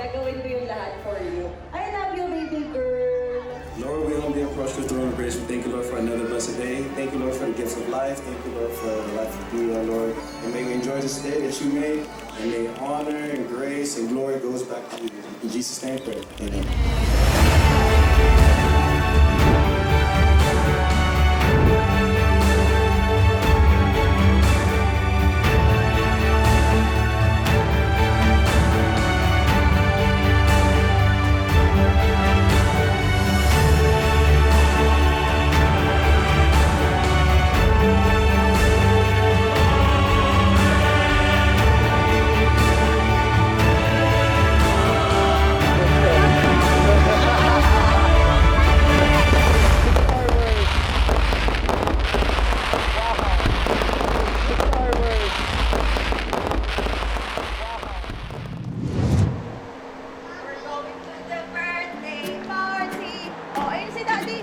gagawin ko yung lahat for you. I love you, baby girl. Lord, we humbly approach the throne of grace. We thank you, Lord, for another blessed day. Thank you, Lord, for the gifts of life. Thank you, Lord, for the life of you, our Lord. And may we enjoy this day that you made. And may honor and grace and glory goes back to you. In Jesus' name, pray. Amen. We're going to the birthday party. Oh, ayun si Daddy.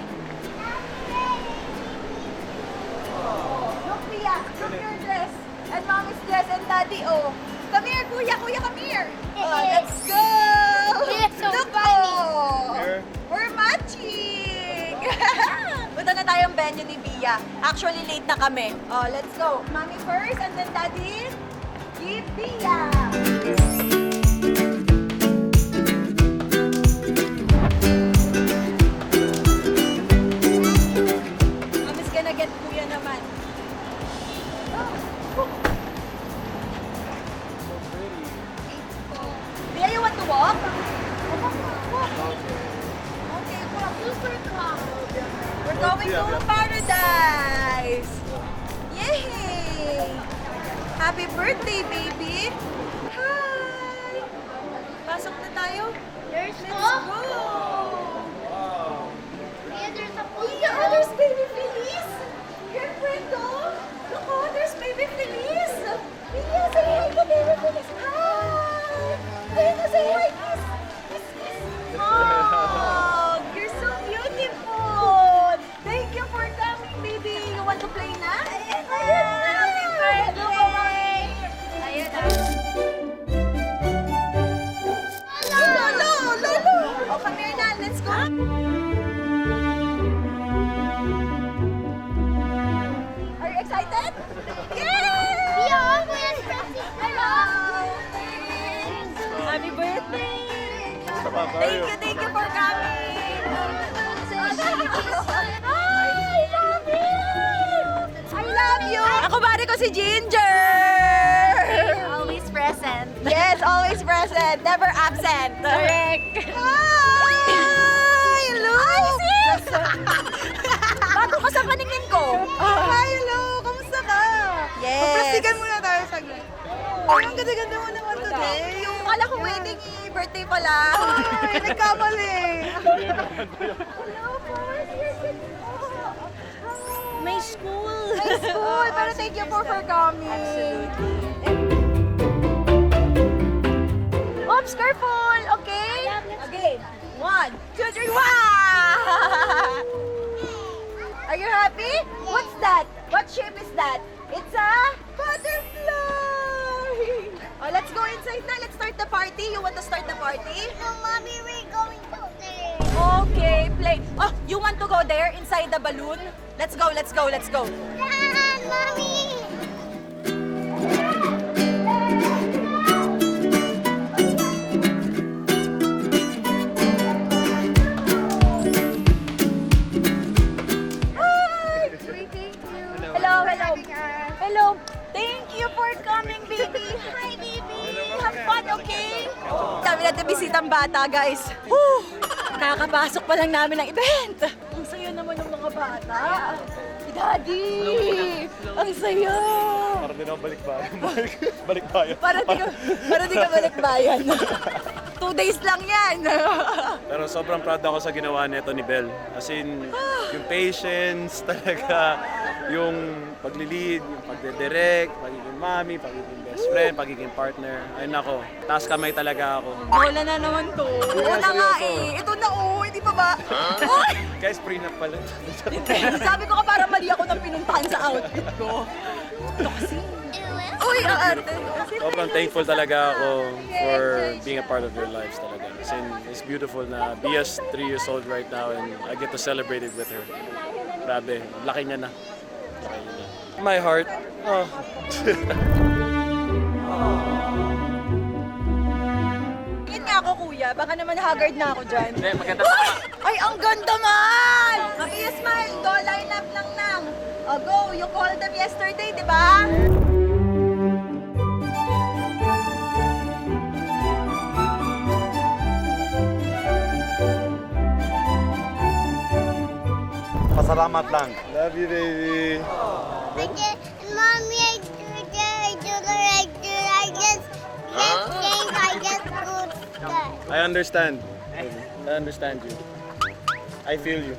Oh, look, Pia. Look your dress. And Mommy's dress and Daddy, oh. Come here, Kuya. Kuya, come here. Oh, let's go. It's so Look, funny. oh. We're matching. Punta na tayong venue ni Pia. Actually, late na kami. Oh, let's go. Mommy first and then Daddy. Give Pia. Mommy's gonna get Kuya naman. Pia, you want to walk? Okay, walk. Super calm. We're going to paradise! Yay! Happy birthday, baby! Hi! Pasok na tayo? There's Let's no. go! Yeah, there's a Kuya, oh, there's baby Feliz! Your friend, oh! Look, oh, there's baby Feliz! Kuya, say hi to baby Feliz! Hi! Kuya, say hi, kiss! Kiss, kiss! Oh, you're so beautiful! Thank you for coming, baby! You want to play na? Ayan na! Happy birthday! Ayan na! Lolo! Lolo! Oh, come here na! Let's go! Are you excited? Yay! Yeah, Kuya's birthday. Hello! Happy birthday! Thank you for coming! I love you! I love you! Ako bari ko si Ginger! Always present. Yes, always present, never absent. Correct. Hi! Hello! Hi, sis! Bago ka sa paningin ko. Hi, hello! Kamusta ka? Yes. Paplastikan muna tayo saglit. Ay, ang ganda-ganda mo naman today. Yung kala ko wedding birthday pala. Ay, nagkamali. Hello, Forrest. You're good. May school. May school, pero thank you for coming. Absolutely. Oops, careful, okay? Again. 1, 2, 3, wow! Are you happy? What's that? What shape is that? It's a butterfly! Oh, let's go inside na. Let's start the party. You want to start the party? So, Mommy, we're going to there. Okay, play. Oh, you want to go there inside the balloon? Let's go, let's go, let's go. Dad, Mommy! Hi! Hello, hello. Hello. Thank you for coming, baby. Hi, baby. Have fun, okay? Dami natin bisitang bata, guys. Whew! Nakakapasok pa lang namin ng event. Ang saya naman ng mga bata. Daddy! Ang saya! Para din ako balikbayan. Balikbayan. Para di ka balik bayan. 2 days lang yan. Pero sobrang proud ako sa ginawa nito ni Belle. As in, yung patience talaga, yung paglilid, yung pagdidirect, pagiging mami, pagiging best friend, pagiging partner. Ay nako, taas kamay talaga ako. Wala na naman to. Wala nga eh. Ito na oh, hindi pa ba? Ay! Guys, prenup pala. Sabi ko ka para mali ako ng pinuntahan sa outfit ko. Ito kasi. Uy, ang arte. Sobrang thankful talaga ako for being a part of your lives talaga. Kasi it's beautiful na Bia's 3 years old right now and I get to celebrate it with her. Grabe, laki niya na. Laki niya na. My heart, oh. Tingin nga ako, kuya. Baka naman haggard na ako dyan. Hindi, maganda. Ay, ang ganda man! Smile, go, line up lang nang. Oh, go, you called them yesterday, di ba? Pasalamat lang. Love you, baby. Mommy, I just good stuff. I understand. I understand you. I feel you.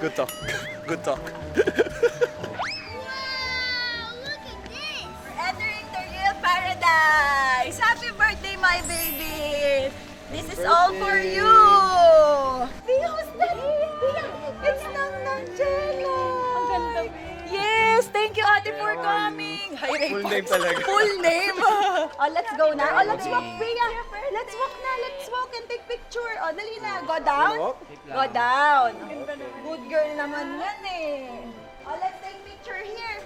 Good talk. Good talk. Wow, look at this. We're entering the real paradise. Happy birthday, my baby. This is all for you. Tia, who's that? Tia, it's Nang Nang Jello. Ang ganda. Yes, thank you, ate, for coming. Hi, Full name talaga. Full name. Oh, let's go na. Oh, let's walk, Priya. Let's walk na. Let's walk and take picture. Oh, dali na. Go down. Go down. Good girl naman yan eh. Oh, let's take picture here.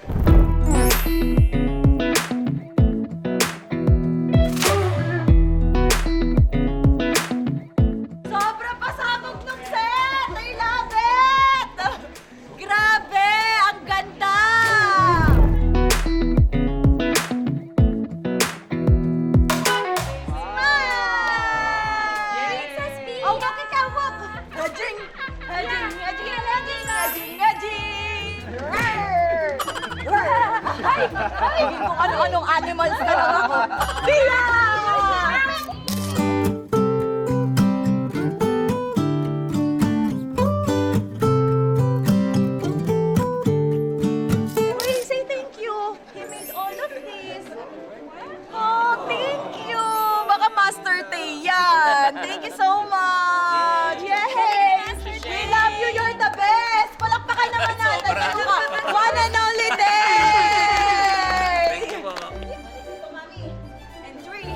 Sobra pasabog ng set! I love it! Grabe! Ang ganda! Smile! Oh, bakit ka wak? Hajing! Hajing! Hajing! Hajing! Hajing! Hajing! Ay! Ay! Kung ano-anong animals na lang ako. Bila! Uy, say thank you. He made all of this. Oh, thank you. Baka Master Tay yan. Thank you so much. Yes. We love you. You're the best. Palakpakan naman natin. One and only day. Thank you, Mama. Mommy. And 3.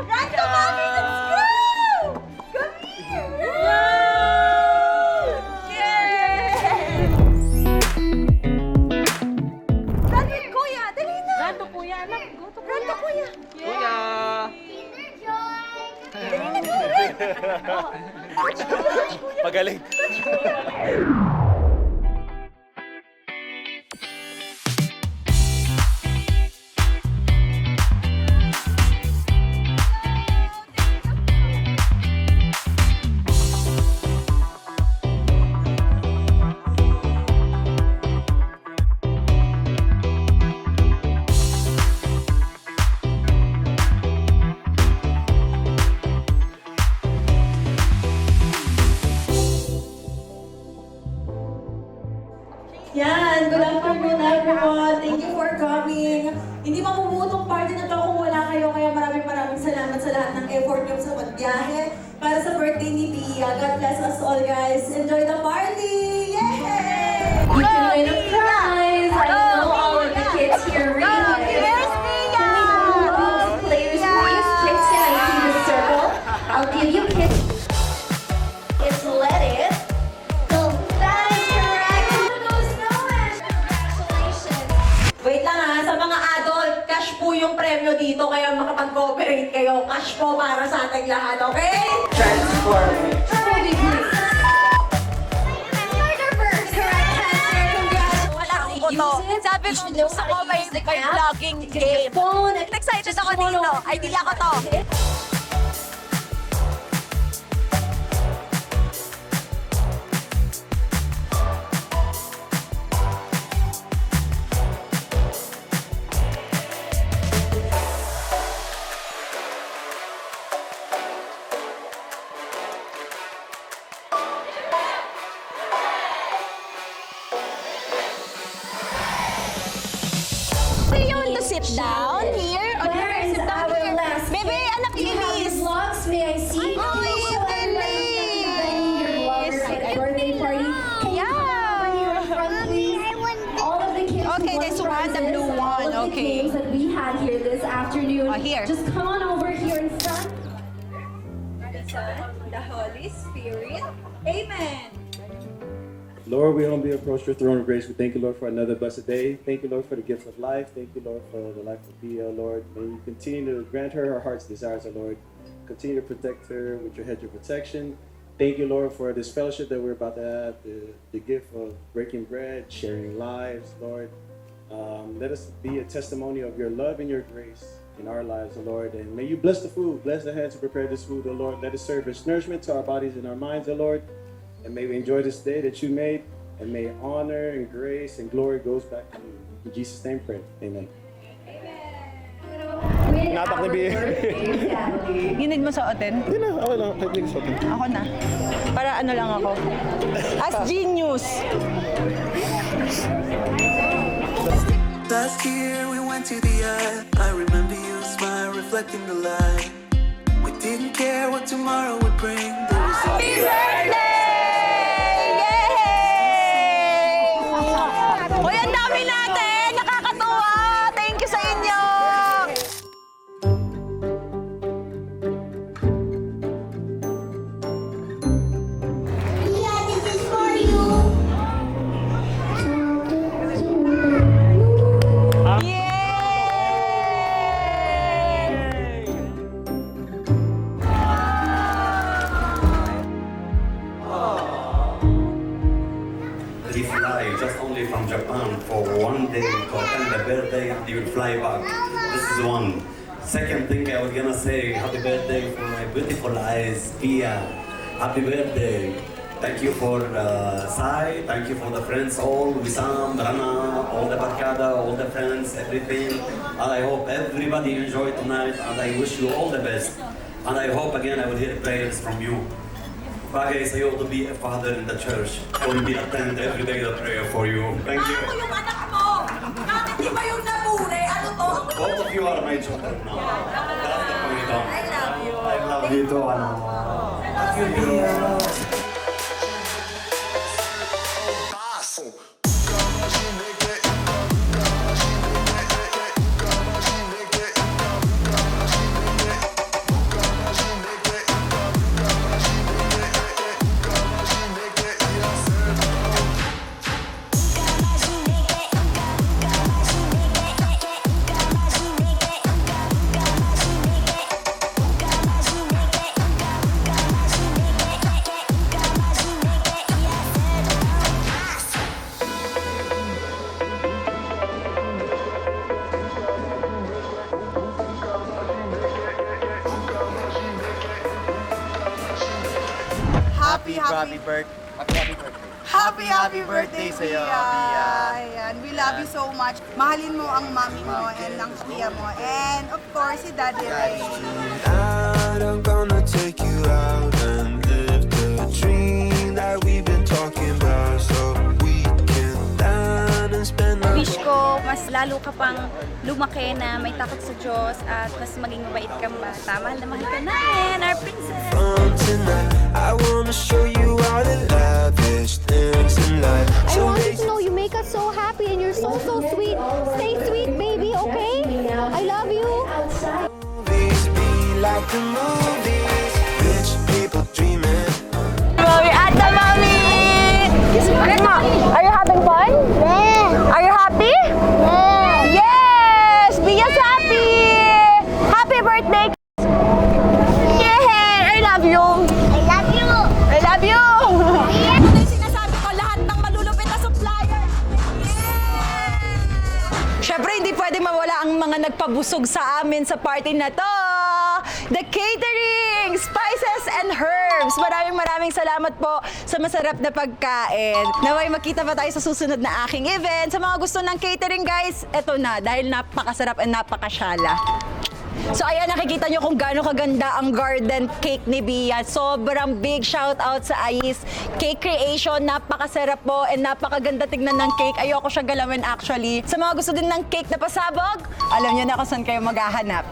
Run to Mommy. Let's go. Come here. Yeah. Run with Kuya. Dali na. Run to Kuya. Anak. Go to Kuya. Run to Kuya. Kuya! Kinder Joy. Dali na, go. Run. Pagaling. Yan, good afternoon everyone. Thank you for coming. Hindi mabubuo tong party na to kung wala kayo, kaya maraming salamat sa lahat ng effort nyo sa pagbiyahe para sa birthday ni Pia. God bless us all, guys. Enjoy the party! Yay! You can win a prize. I know all of the kids here really Here's Pia. Players, please, kids, can I see the circle? I'll give you kids. It's let it go. That is correct. Who goes nowhere? Congratulations. Wait lang ha, sa mga adult, cash po yung premyo dito, kaya makapag-cooperate kayo. Cash po para sa ating lahat, okay? Transform. Ruby, please. Murderverse. Correct answer. Congrats. Wala akong boto. Sabi ko, gusto ko may vlogging game. Phone. Excited ako dito. Idea ko to. Do you want to sit down here? Or do you want to sit down our here? last Baby, anak You have your Elise. vlogs, may I see? Oh, Can you show everybody your vloggers at a birthday party? Can you Yeah. come over here in front, please? All of the kids who Okay, won this one, the prizes. this afternoon. Here. Just come on over here in front. The Son, the Holy Spirit. Amen. Lord, we humbly approach your throne of grace. We thank you, Lord, for another blessed day. Thank you, Lord, for the gift of life. Thank you, Lord, for the life of Bia, Lord. May you continue to grant her heart's desires, O Lord. Continue to protect her with your hedge of protection. Thank you, Lord, for this fellowship that we're about to have, the gift of breaking bread, sharing lives, Lord. Let us be a testimony of your love and your grace in our lives, O Lord. And may you bless the food, bless the hands who prepare this food, O Lord. Let it serve as nourishment to our bodies and our minds, O Lord. And may we enjoy this day that you made, and may honor and grace and glory goes back to you. In Jesus' name pray. Amen. Natak ni Bia. You need mo suotin? Hindi na, okay lang. Kahit next natin. Ako na. Para ano lang ako. As genius. Last year we went to the eye. I remember you smile reflecting the light. We didn't care what tomorrow would bring. There was Happy birthday! Yay! Uy, ang dami natin! Nakakatuwa! Thank you sa inyo! Yeah, this is for you. Yay! He fly just only from Japan for one day to attend the birthday and he will fly back. This is one. Second thing I was gonna say, happy birthday for my beautiful eyes, Pia. Happy birthday. Thank you for Sai, thank you for the friends all, Wissam, Rana, all the Barkada, all the friends, everything. And I hope everybody enjoyed tonight and I wish you all the best. And I hope again I will hear prayers from you. Bagay sa'yo to be a father in the church. I will be attend every day the prayer for you. Thank you. Ako yung anak mo! Bakit di ba yung nabure? Ano to? Both of you are my children now. That's the point. I love you. I love you too, ano. Happy birthday sa'yo, Bia. Ayan, we love you so much. Mahalin mo ang mami mo and ang Bia mo. And of course, si Daddy Ray. Tonight I'm gonna take you out and live the dream that we've been talking about, so we can dine and spend our Wish ko, mas lalo ka pang lumaki na may takot sa Diyos at mas maging mabait kang bata. Mahal na mahal ka namin, our princess. fun tonight. I wanna show you all the lavish things in life. I So want you make to know you make us so happy and you're so sweet. Stay sweet, baby, okay? I love you. movies be like the movies. Rich people dreaming. Mami at the mami! Are you having fun? Yeah. Are you happy? Yeah. Yes! Bia's happy! Happy birthday! Yay! I love you! I love you. I love you! Ito na yung sinasabi ko, lahat ng malulupit na supplier. Siyempre, hindi pwede mawala ang mga nagpabusog sa amin sa party na to. The catering, spices and herbs. Maraming salamat po sa masarap na pagkain. Naway makita pa tayo sa susunod na aking event. Sa mga gusto ng catering, guys, eto na. Dahil napakasarap and napakasyala. So ayan, nakikita nyo kung gaano kaganda ang garden cake ni Bia. Sobrang big shout out sa Ais Cake Creation. Napakasarap po and napakaganda tignan ng cake. Ayoko siya galawin actually. Sa mga gusto din ng cake na pasabog, alam nyo na kung saan kayo maghahanap.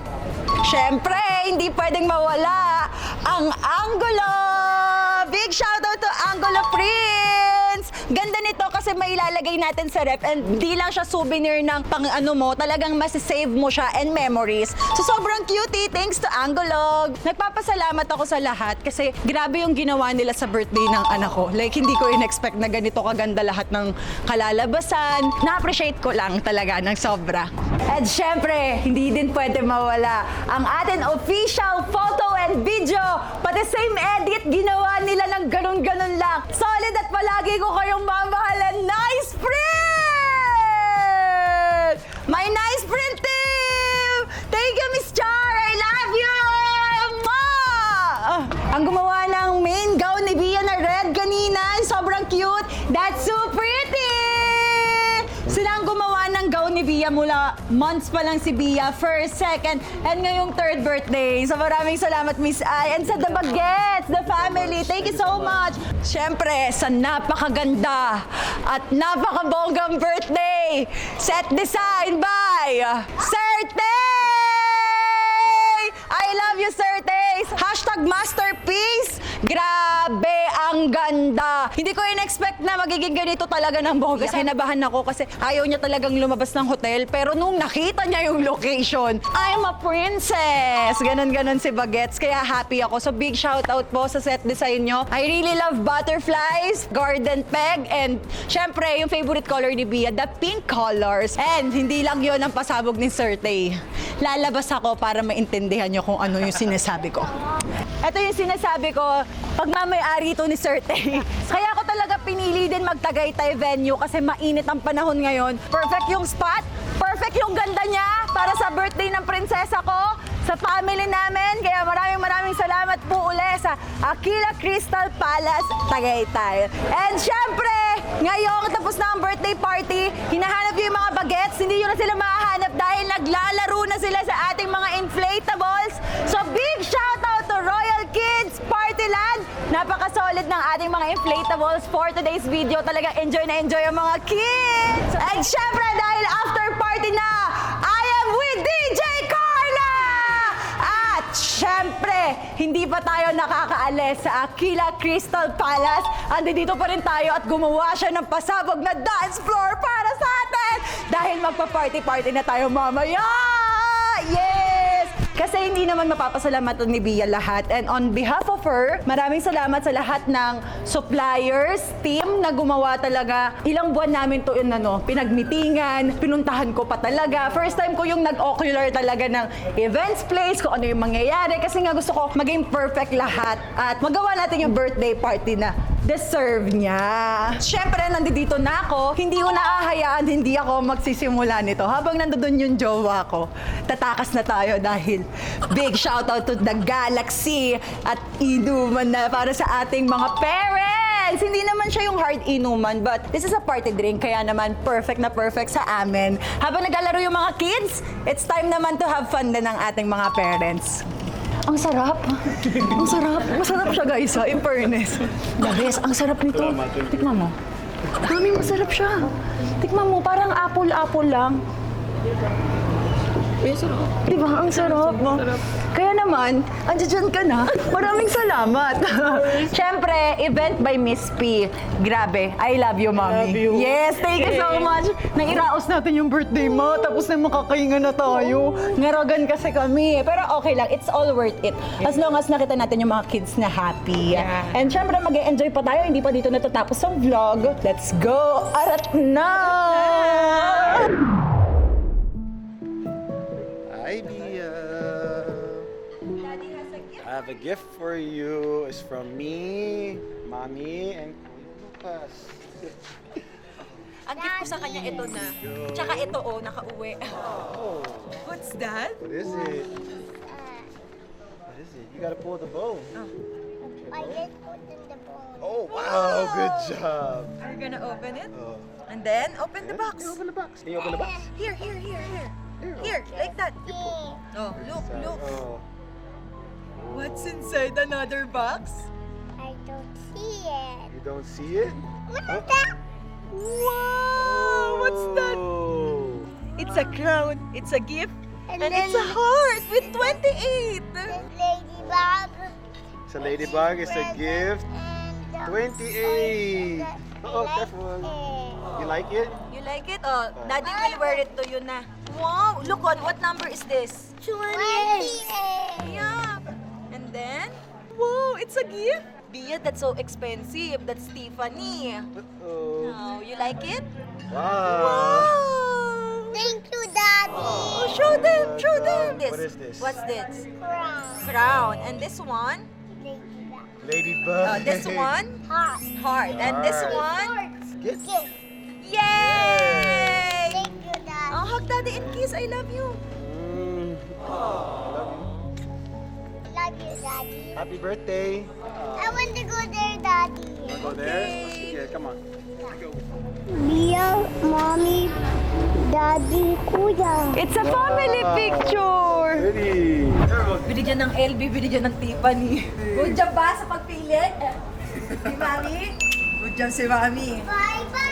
Siyempre, hindi pwedeng mawala ang Angulo! Big shout out to Angulo Prince! Ganda nito kasi kasi mailalagay natin sa rep and di lang siya souvenir ng pang ano mo, talagang masisave mo siya and memories. So sobrang cutie, thanks to Angolog. Nagpapasalamat ako sa lahat kasi grabe yung ginawa nila sa birthday ng anak ko. Like hindi ko in-expect na ganito kaganda lahat ng kalalabasan. Na-appreciate ko lang talaga ng sobra. At syempre, hindi din pwede mawala ang atin official photo and video. Pati same edit, ginawa nila ng ganun-ganun lang. Solid at palagi ko kayong mamahalan. Nice print! My nice print team! Thank you, Miss Char! I love you! Mwah! Ang gumawa ng main gown ni Bia na red kanina, sobrang cute. That's so pretty! Sila ang gumawa ng gown ni Bia mula months pa lang si Bia, first, second, and ngayong third birthday. So maraming salamat, Miss Ai. And sa The Baguettes, the family, thank you so much. Siyempre, sa napakaganda at napakabonggang birthday, set design by Sir Tay! I love you, Sir Tay! Hashtag masterpiece! Grabe, ang ganda! Hindi ko in-expect na magiging ganito talaga ng bongga. Kinabahan ako kasi ayaw niya talagang lumabas ng hotel. Pero nung nakita niya yung location, I'm a princess! Ganon-ganon si Baguettes. Kaya happy ako. So big shout out po sa set design nyo. I really love butterflies, garden peg, and syempre yung favorite color ni Bia, the pink colors. And hindi lang yon ang pasabog ni Sir Tay. Lalabas ako para maintindihan nyo kung ano yung sinasabi ko. Ito yung sinasabi ko, pagmamayari ito ni Sir Tay. Kaya ako talaga pinili din magtagaytay venue kasi mainit ang panahon ngayon. Perfect yung spot, perfect yung ganda niya para sa birthday ng prinsesa ko, sa family namin. Kaya maraming salamat po uli sa Aquila Crystal Palace, Tagaytay. And syempre, ngayong tapos na ang birthday party, hinahanap yung mga bagets, hindi nyo na sila mahahanap dahil naglalaro na sila sa ating mga inflatables. So big shout out to Royal Kids Partyland. Napaka-solid ng ating mga inflatables for today's video. Talagang enjoy na enjoy ang mga kids. And syempre, dahil after party na, I am with DJ Carla! At syempre, hindi pa tayo nakakaalis sa Aquila Crystal Palace. Andito pa rin tayo at gumawa siya ng pasabog na dance floor para sa atin. Dahil magpa-party-party na tayo mamaya! Yes! Kasi hindi naman mapapasalamatan ni Bia lahat. And on behalf of her, maraming salamat sa lahat ng suppliers, team na gumawa talaga. Ilang buwan namin to pinagmitingan, pinuntahan ko pa talaga. First time ko yung nag-ocular talaga ng events place, kung ano yung mangyayari. Kasi nga gusto ko maging perfect lahat. At magawa natin yung birthday party na deserve niya. Siyempre, nandito na ako. Hindi ko naahayaan, hindi ako magsisimula nito. Habang nandoon yung jowa ko, tatakas na tayo dahil big shoutout to the Galaxy at inuman na para sa ating mga parents. Hindi naman siya yung hard inuman, but this is a party drink, kaya naman perfect na perfect sa amin. Habang naglalaro yung mga kids, it's time naman to have fun din ng ating mga parents. Ang sarap. Ang sarap. Masarap siya, guys, in fairness. The best. Ang sarap nito. Tikman mo. Mami, masarap siya. Tikman mo, parang apple-apple lang. Diba? Ang sarap. Kaya naman, andyan ka na. Maraming salamat. Siyempre, event by Miss P. Grabe. I love you, Mami. Love you. Yes, thank you so much. Nairaos natin yung birthday mo, tapos na makakahinga na tayo. Ngaragan kasi kami. Pero okay lang, it's all worth it. As long as nakita natin yung mga kids na happy. Yeah. And siyempre, mag-e-enjoy pa tayo. Hindi pa dito natatapos ang vlog. Let's go! Arat na! Hi, Bia. I have a gift for you. It's from me, Mommy, and Lucas. Ang gift ko sa kanya ito na. Tsaka ito, nakauwi. Oh. What's that? What is it? What is it? You gotta pull the bow. I just put in the bowl. Oh, wow. Good job. Are you gonna open it? Oh. And then, open the box. Open the box. Can you open the box? Here, like that. Oh, look. Oh. What's inside another box? I don't see it. You don't see it? What's that? Wow! What's that? Oh. It's a crown. It's a gift. And then it's a heart with 28. the ladybug. It's a ladybug. It's a gift. And the 28. Oh, careful. You like it? You like it? Oh, Daddy will wear it to you na. Wow, look on, what number is this? 28. Yeah. And then, wow, it's a gift. Bia, that's so expensive. That's Tiffany. Oh. Oh, you like it? Wow. Wow. Thank you, Daddy. Oh, show them, show them. What is this? What's this? Crown. Crown. And this one? Ladybug. This one? Heart. Heart. And this Heart. one? Kiss. Gift. Yay! Thank you, Daddy. Oh, hug Daddy and kiss. I love you. Love you, Daddy. Happy birthday. I want to go there, Daddy. Wanna go there? Okay, come on. Mia, Mommy, Daddy, Kuya. It's a family picture. Ready. Binigyan ng LB, binigyan ng Tiffany. Good job ba sa pagpili? Si Mami? Good job si Mami. Bye-bye.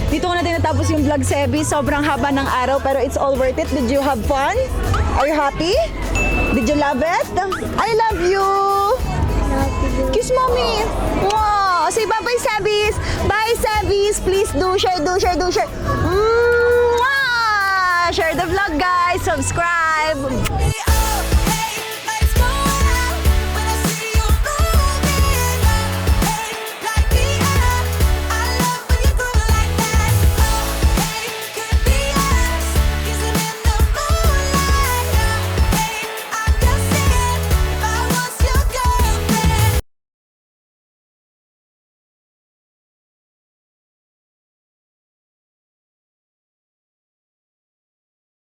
Dito ko na din natapos yung vlog, Sebi. Sobrang haba ng araw, pero it's all worth it. Did you have fun? Are you happy? Did you love it? I love you! Kiss mommy! Wow! Say bye-bye, Sebis! Bye, Sebis! Please do share, do share, do share! Mwah! Share the vlog, guys! Subscribe!